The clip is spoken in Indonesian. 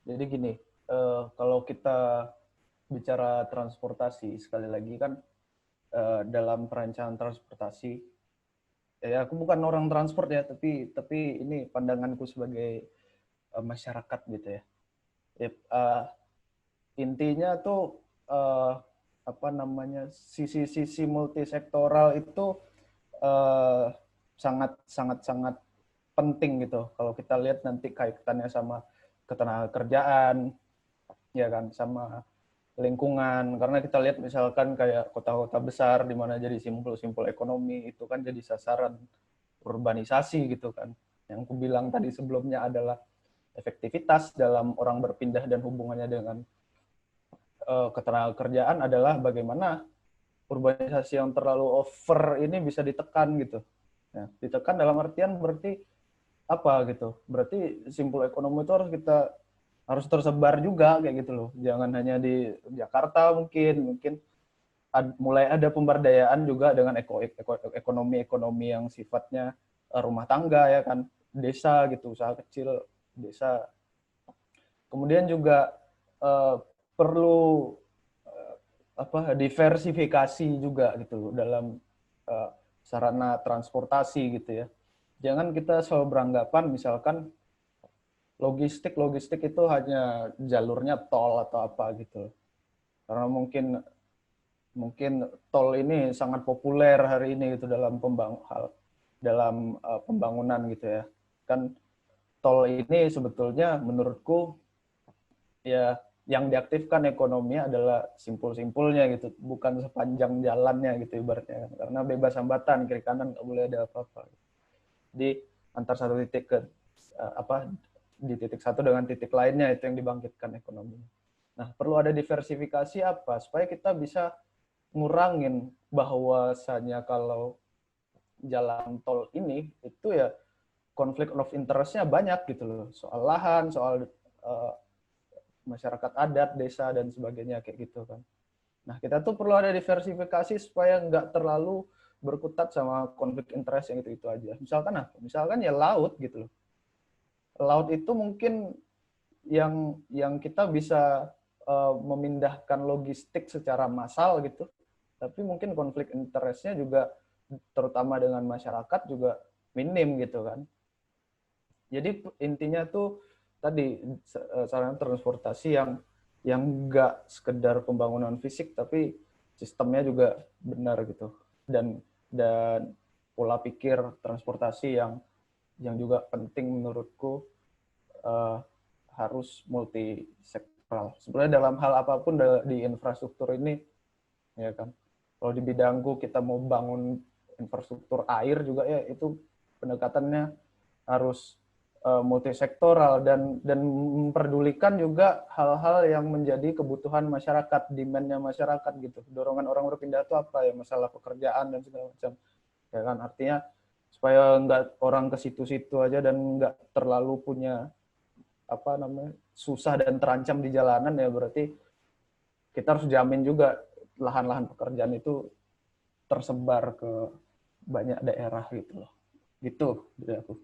Jadi gini, kalau kita bicara transportasi, sekali lagi kan dalam perancangan transportasi, ya aku bukan orang transport ya, tapi ini pandanganku sebagai masyarakat gitu ya. Ya, intinya tuh apa namanya, sisi-sisi multisektoral itu eh, sangat sangat sangat penting gitu. Kalau kita lihat nanti kaitannya sama ketenagakerjaan, ya kan, sama lingkungan. Karena kita lihat misalkan kayak kota-kota besar di mana jadi simpul-simpul ekonomi itu kan jadi sasaran urbanisasi gitu kan. Yang aku bilang tadi sebelumnya adalah efektivitas dalam orang berpindah dan hubungannya dengan ketenagakerjaan adalah bagaimana urbanisasi yang terlalu over ini bisa ditekan gitu. Ya, ditekan dalam artian berarti apa gitu? Berarti simpul ekonomi itu harus tersebar juga kayak gitu loh. Jangan hanya di Jakarta mungkin mulai ada pemberdayaan juga dengan ekonomi yang sifatnya rumah tangga ya kan, desa gitu, usaha kecil desa. Kemudian juga eh, perlu diversifikasi juga gitu dalam uh, sarana transportasi gitu ya. Jangan kita selalu beranggapan misalkan logistik itu hanya jalurnya tol atau apa gitu. Karena mungkin mungkin tol ini sangat populer hari ini gitu dalam pembangunan gitu ya. Kan tol ini sebetulnya menurutku ya yang diaktifkan ekonominya adalah simpul-simpulnya gitu, bukan sepanjang jalannya gitu ibaratnya. Karena bebas hambatan, kiri kanan nggak boleh ada apa-apa. Di antar satu titik ke apa di titik satu dengan titik lainnya itu yang dibangkitkan ekonomi. Nah, perlu ada diversifikasi apa supaya kita bisa ngurangin bahwasanya kalau jalan tol ini itu ya konflik of interest-nya banyak gitu loh. Soal lahan, soal masyarakat adat, desa, dan sebagainya kayak gitu kan. Nah, kita tuh perlu ada diversifikasi supaya nggak terlalu berkutat sama konflik interest yang itu aja. Misalkan apa? Misalkan ya laut gitu loh. Laut itu mungkin yang kita bisa memindahkan logistik secara massal gitu, tapi mungkin konflik interest-nya juga terutama dengan masyarakat juga minim gitu kan. Jadi intinya tuh tadi sarana transportasi yang nggak sekedar pembangunan fisik tapi sistemnya juga benar gitu, dan pola pikir transportasi yang juga penting menurutku uh, harus multisektoral. Sebenarnya dalam hal apapun di infrastruktur ini ya kan. Kalau di bidangku kita mau bangun infrastruktur air juga ya itu pendekatannya harus multisektoral dan memperdulikan juga hal-hal yang menjadi kebutuhan masyarakat, demand-nya masyarakat gitu. Dorongan orang berpindah itu apa ya, masalah pekerjaan dan segala macam. Ya kan, artinya supaya nggak orang ke situ-situ aja dan nggak terlalu punya apa namanya susah dan terancam di jalanan, ya berarti kita harus jamin juga lahan-lahan pekerjaan itu tersebar ke banyak daerah gitu loh. Gitu dari aku.